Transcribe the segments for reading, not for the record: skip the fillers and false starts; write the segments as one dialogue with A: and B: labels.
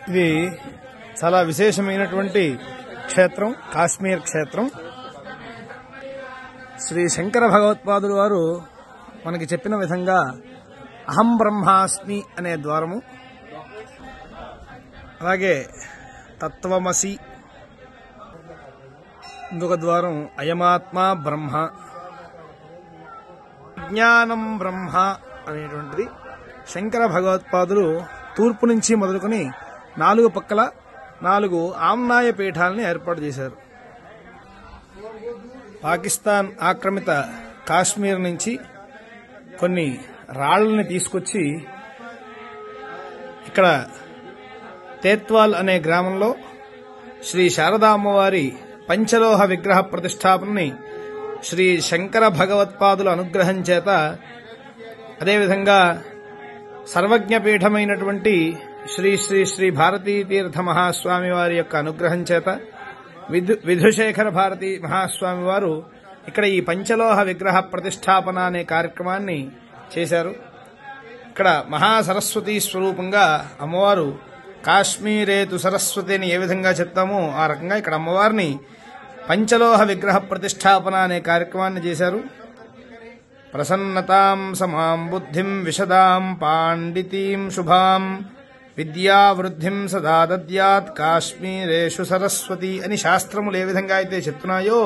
A: ఇది చాలా విశేషమైనటువంటి క్షేత్రం, కాశ్మీర్ క్షేత్రం. శ్రీ శంకర భగవత్పాదులు వారు మనకి చెప్పిన విధంగా అహం బ్రహ్మాస్మి అనే ద్వారము, అలాగే తత్వమసి ఇంకొక ద్వారం, అయమాత్మ బ్రహ్మ, జ్ఞానం బ్రహ్మ అనేటువంటిది శంకర భగవత్పాదులు తూర్పు నుంచి మొదలుకొని 4 పక్కల 4 ఆమ్నాయ పీఠాలని ఏర్పాటు చేశారు. పాకిస్తాన్ ఆక్రమిత కాశ్మీర్ నుంచి కొన్ని రాళ్లని తీసుకొచ్చి ఇక్కడ తేత్వాల్ అనే గ్రామంలో శ్రీ శారదా అమ్మవారి పంచలోహ విగ్రహ ప్రతిష్టాపనని శ్రీ శంకర భగవత్పాదుల అనుగ్రహం చేత, అదేవిధంగా సర్వజ్ఞపీఠమైనటువంటి శ్రీ శ్రీ శ్రీ భారతీ తీర్థ మహాస్వామి వారి యొక్క అనుగ్రహం చేత విధుశేఖర భారతీ మహాస్వామి వారు ఇక్కడ ఈ పంచలోహ విగ్రహ ప్రతిష్టాపన అనే కార్యక్రమాన్ని చేశారు. ఇక్కడ మహాసరస్వతి స్వరూపంగా అమ్మవారు కాశ్మీరేతు సరస్వతి అని ఏ విధంగా చెప్తామో ఆ రకంగా ఇక్కడ అమ్మవారిని పంచలోహ విగ్రహ ప్రతిష్టాపన అనే కార్యక్రమాన్ని చేశారు. ప్రసన్నతాం సమాం బుద్ధిం విశదాం పాండితీం శుభాం విద్యావృద్ధిం సదా దద్యాత్ కాశ్మీరేషు సరస్వతి అని శాస్త్రములు ఏ విధంగా అయితే చెప్తున్నాయో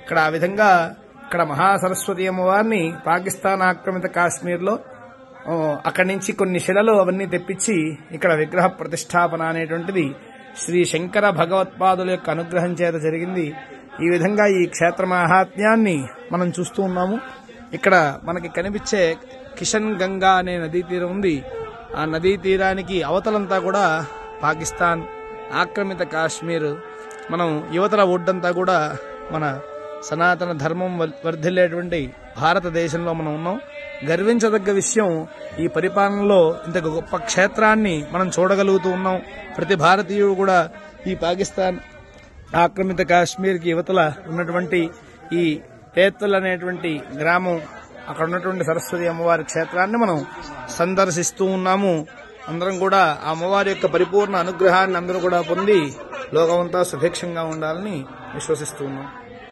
A: ఇక్కడ ఆ విధంగా ఇక్కడ మహాసరస్వతి అమ్మవారిని పాకిస్తాన్ ఆక్రమిత కాశ్మీర్లో అక్కడి నుంచి కొన్ని శిలలు అవన్నీ తెప్పించి ఇక్కడ విగ్రహ ప్రతిష్టాపన అనేటువంటిది శ్రీ శంకర భగవత్పాదుల యొక్క అనుగ్రహం చేత జరిగింది. ఈ విధంగా ఈ క్షేత్ర మహాత్మ్యాన్ని మనం చూస్తూ ఉన్నాము. ఇక్కడ మనకి కనిపించే కిషన్ గంగా అనే నదీ తీరం ఉంది. ఆ నదీ తీరానికి అవతలంతా కూడా పాకిస్తాన్ ఆక్రమిత కాశ్మీర్, మనం యువతల ఒడ్డంతా కూడా మన సనాతన ధర్మం వర్ధిల్లేటువంటి భారతదేశంలో మనం ఉన్నాం. గర్వించదగ్గ విషయం, ఈ పరిపాలనలో ఇంత గొప్ప క్షేత్రాన్ని మనం చూడగలుగుతూ ఉన్నాం. ప్రతి భారతీయుడు కూడా ఈ పాకిస్తాన్ ఆక్రమిత కాశ్మీర్కి యువతల ఉన్నటువంటి ఈ తేత్వల్ అనేటువంటి గ్రామం, అక్కడ ఉన్నటువంటి సరస్వతి అమ్మవారి క్షేత్రాన్ని మనం సందర్శిస్తూ ఉన్నాము. అందరం కూడా ఆ అమ్మవారి యొక్క పరిపూర్ణ అనుగ్రహాన్ని అందరూ కూడా పొంది లోకమంతా సుభిక్షంగా ఉండాలని విశ్వసిస్తూ ఉన్నాం.